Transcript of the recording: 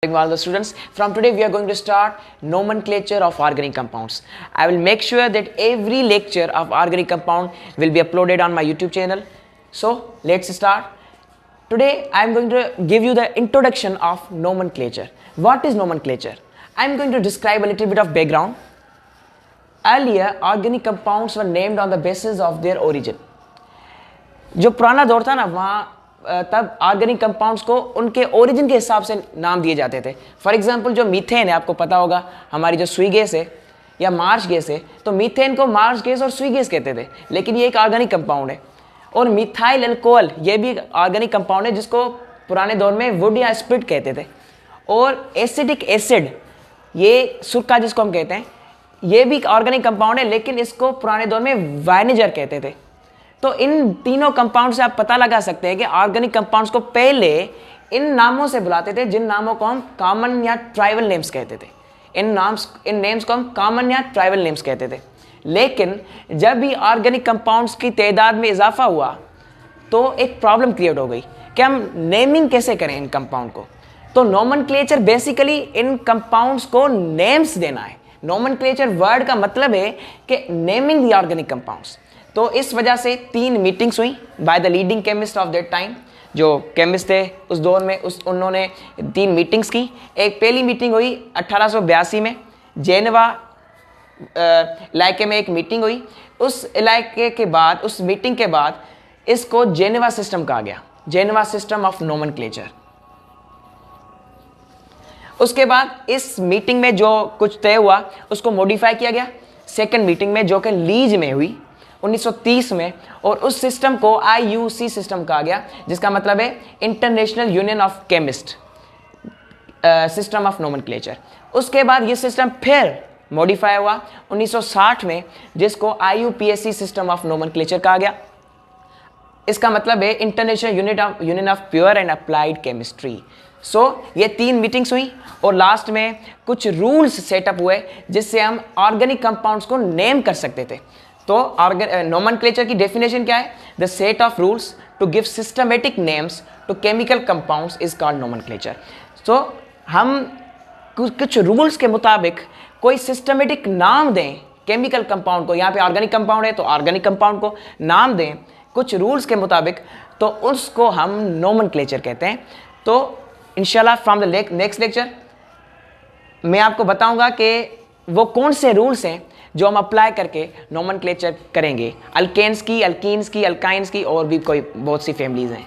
All the students, from today we are going to start nomenclature of organic compounds. I will make sure that every lecture of organic compound will be uploaded on my YouTube channel. So let's start. Today I am going to give you the introduction of nomenclature. What is nomenclature? I am going to describe a little bit of background. Earlier organic compounds were named on the basis of their origin. जो पुराना दौर था ना, वहाँ तब organic compounds को उनके origin के हिसाब से नाम दिए जाते थे. फॉर एग्जांपल जो मीथेन है, आपको पता होगा हमारी जो सुई गैस है या मार्च गैस है, तो मीथेन को मार्च गैस और सुई गैस कहते थे, लेकिन ये एक ऑर्गेनिक कंपाउंड है. और मिथाइल अल्कोहल ये भी एक ऑर्गेनिक कंपाउंड है जिसको पुराने दौर में वुड या स्पिरिट कहते थे. और एसिटिक एसिड, ये सुरका जिसको हम कहते हैं, ये भी एक ऑर्गेनिक कंपाउंड है, लेकिन इसको पुराने दौर में वाइनेजर कहते थे. तो इन तीनों कंपाउंड से आप पता लगा सकते हैं कि ऑर्गेनिक कंपाउंड्स को पहले इन नामों से बुलाते थे, जिन नामों को हम कॉमन या ट्राइबल नेम्स कहते थे. इन नेम्स को हम कॉमन या ट्राइबल नेम्स कहते थे. लेकिन जब भी ऑर्गेनिक कंपाउंड्स की तादाद में इजाफा हुआ तो एक प्रॉब्लम क्रिएट हो गई कि हम नेमिंग कैसे करें इन कंपाउंड को. तो नोमेनक्लेचर बेसिकली इन कंपाउंड्स को नेम्स देना है. नोमेनक्लेचर वर्ड का मतलब है कि नेमिंग द ऑर्गेनिक कंपाउंड्स. तो इस वजह से 3 मीटिंग्स हुई by the leading chemist of that time. जो केमिस्ट थे उस दौर में, उन्होंने 3 मीटिंग्स की. एक पहली मीटिंग हुई 1882 में जेनेवा इलाके में एक मीटिंग हुई. उस इलाके के बाद, उस मीटिंग के बाद इसको जेनेवा सिस्टम कहा गया, जेनेवा सिस्टम ऑफ नोमेनक्लेचर. उसके बाद इस मीटिंग में जो कुछ तय हुआ उसको मॉडिफाई किया गया सेकेंड मीटिंग में, जो कि लीज में हुई 1930 में. और उस सिस्टम को IUC सिस्टम कहा गया, जिसका मतलब है international union of chemist system of nomenclature. उसके बाद ये सिस्टम फिर मॉडिफाई हुआ 1960 में, जिसको IUPAC सिस्टम ऑफ नोमेनक्लेचर कहा गया. इसका मतलब है international union of pure and applied chemistry. So ये 3 मीटिंग्स हुई और लास्ट में कुछ रूल्स सेटअप हुए जिससे हम ऑर्गेनिक कंपाउंड्स को नेम कर सकते थे. तो नोमेनक्लेचर की डेफिनेशन क्या है? The set of rules to give systematic names to chemical compounds is called nomenclature. तो हम कुछ रूल्स के मुताबिक कोई सिस्टमेटिक नाम दें केमिकल कंपाउंड को. यहाँ पे ऑर्गेनिक कंपाउंड है तो ऑर्गेनिक कंपाउंड को नाम दें कुछ रूल्स के मुताबिक, तो उसको हम नोमेनक्लेचर कहते हैं. तो इंशाल्लाह फ्रॉम द नेक्स्ट लेक्चर मैं आपको बताऊंगा कि वो कौन से रूल्स हैं जो हम अप्लाई करके नोमेनक्लेचर करेंगे. अल्केन्स की, अल्कीन्स की, अल्काइन्स की और भी कोई बहुत सी फैमिलीज हैं.